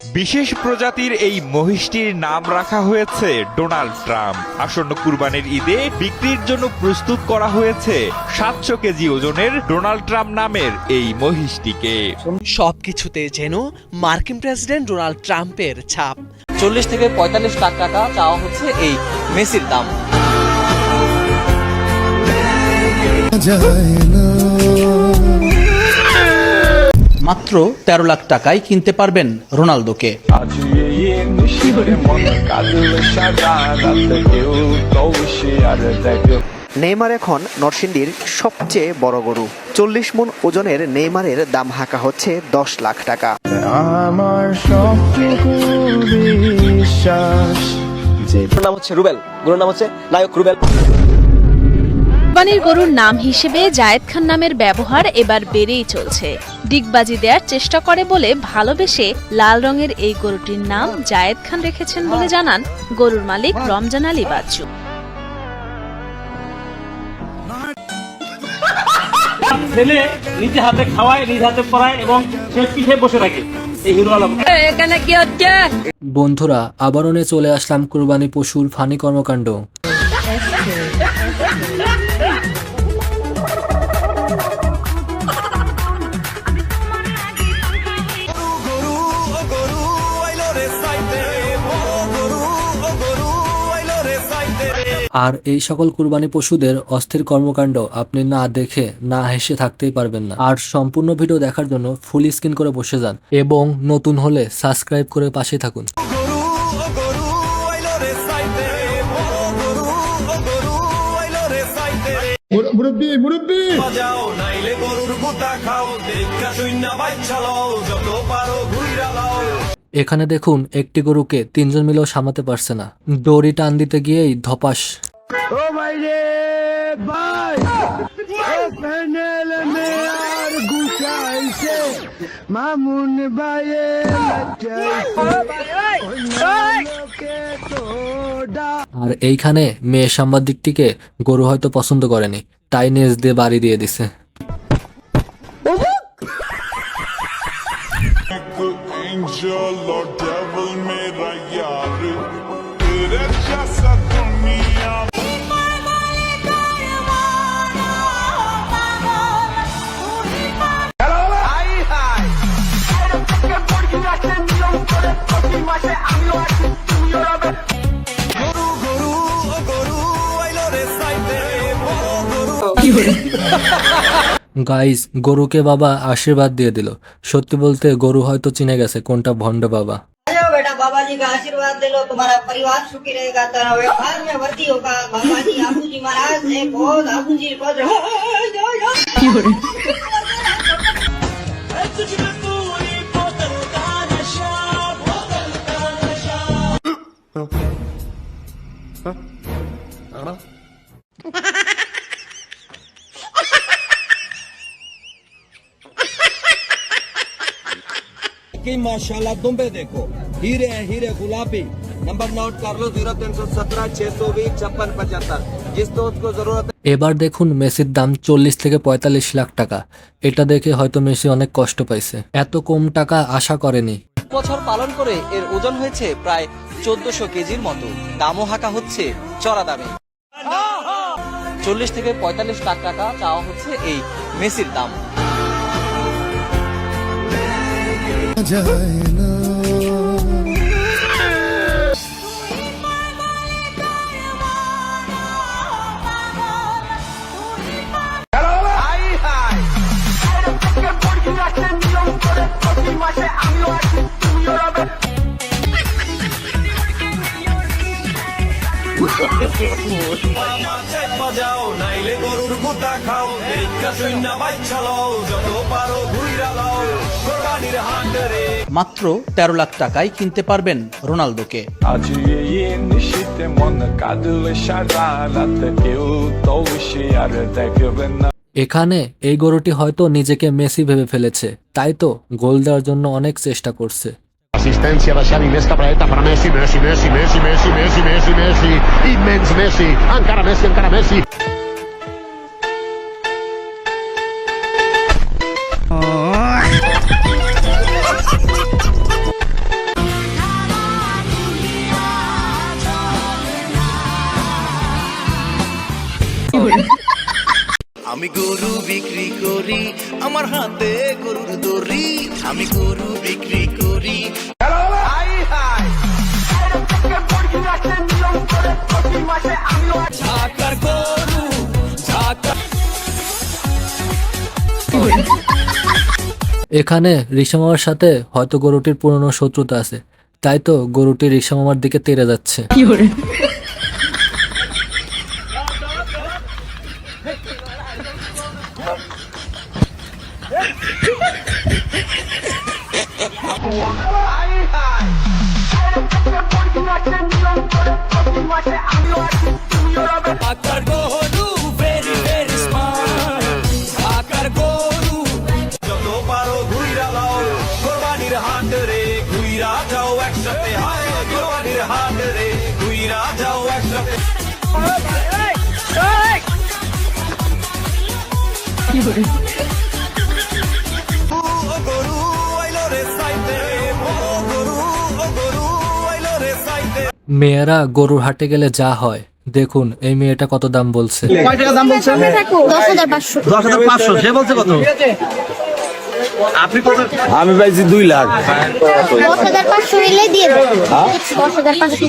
বিশেষ প্রজাতির এই মহিষটির নাম রাখা হয়েছে ডোনাল্ড ট্রাম্প। আসন্ন কুরবানির ঈদে বিক্রির জন্য প্রস্তুত করা হয়েছে 700 কেজি ওজনের ডোনাল্ড ট্রাম্প নামের এই মহিষটিকে। সবকিছুতে যেন মার্কিন প্রেসিডেন্ট ডোনাল্ড ট্রাম্পের ছাপ। 40 থেকে 45 লাখ টাকা চাওয়া হচ্ছে এই মেসির দাম। মাত্র 13 লাখ টাকায় কিনতে পারবেন রোনালদোকে। নেইমার এখন নরসিংদীর সবচেয়ে বড় গরু। 40 মণ ওজনের নেইমারের দাম হাঁকা হচ্ছে 10 লাখ টাকা। নাম হচ্ছে রুবেল, গরুর নাম হচ্ছে নায়ক রুবেল। কুরবানির গরুর নাম হিসেবে জায়েদ খান নামের ব্যবহার এবার বেড়েই চলছে। ডিগবাজি দেওয়ার চেষ্টা করে বলে ভালোবেসে লাল রঙের এই গরুটির নাম জায়েদ খান রেখেছেন বলে জানান গরুর মালিক রমজান আলী বাচ্চু। ছেলে নিজে হাতে খাওয়ায়, নিজ হাতে পড়ায় এবং সে পিঠে বসে থাকে। এই হিরো আলম এখানে কি হচ্ছে? বন্ধুরা, আবারও নিয়ে চলে আসলাম কুরবানি পশুর ফানি কর্মকাণ্ড। আর এই সকল কুরবানি পশুদের অস্থির কর্মকাণ্ড আপনি না দেখে না হেসে থাকতেই পারবেন না। আর সম্পূর্ণ ভিডিও দেখার জন্য ফুল স্ক্রিন করে বসে যান এবং নতুন হলে সাবস্ক্রাইব করে পাশে থাকুন। এখানে দেখুন, একটি গরুকে 3 জন মিলেও সামলাতে পারছে না। দড়ি টান দিতে গিয়েই ধপাস। আর এইখানে মেয়ে সাংবাদিকটিকে গরু হয়তো পছন্দ করেনি, তাই নেজ দিয়ে বাড়ি দিয়ে দিছে। গাইস, গরুকে বাবা আশীর্বাদ দিয়ে দিল। সত্যি বলতে গরু হয়তো চিনে গেছে কোনটা ভণ্ড বাবা। बेटा बाबा जी का आशीर्वाद दे लो, तुम्हारा परिवार सुखी रहेगा, तेरा व्यापार में वृद्धि होगा। बाबा जी आपू जी महाराज ने बहुत आपू जी पद माशाल्लाह तुम पे देखो, हीरे हैं, हीरे गुलाबी। नंबर नोट कर लो 0317 620 56 75। जिस दोस्त को जरूरत। এবার দেখুন মেসির দাম 40 থেকে 45 লাখ টাকা। এটা দেখে হয়তো মেসি অনেক কষ্ট পাইছে, এত কম টাকা আশা করেনি। বছর পালন করে এর ওজন হয়েছে প্রায় 1400 কেজির মতো। দামও হাঁকা হচ্ছে চড়া দামে। 40 থেকে 45 লাখ টাকা চাওয়া হচ্ছে এই মেসির দাম। মাত্র 13 লাখ টাকায় কিনতে পারবেন রোনালদোকে। এখানে এই গরুটি হয়তো নিজেকে মেসি ভেবে ফেলেছে, তাই তো গোল দেওয়ার জন্য অনেক চেষ্টা করছে। Assistencia da Xavi, més cap dreta per a Messi, Messi, Messi, Messi, Messi, Messi, Messi, Messi, immens Messi, encara Messi, encara Messi. আমি গরু বিক্রি করি, আমার হাতে গরুর দড়ি, আমি গরু বিক্রি করি। এখানে রিক্সা মামার সাথে হয়তো গরুটির পুরনো শত্রুতা আছে, তাই তো গরুটি রিক্সা মামার দিকে তেড়ে যাচ্ছে। যত পারো ঘুইরা লাও কোরবানির হাট রে, ঘুইরা যাও একসাথে, হায় কোরবানির হাট রে, ঘুইরা যাও একসাথে। গরু আইলো রে সাইতে, ও গরু, ও গরু আইলো রে সাইতে। মেয়েরা গরুর হাটে গেলে যা হয়, দেখুন এই মেয়েটা কত দাম বলছে। কয় টাকা দাম বলছেন? 10,500। 10,500 সে বলছে কত? আপনি কত? আমি পাইছি 2 লাখ। 10,500 হইলে দিয়ে দেব। 10,500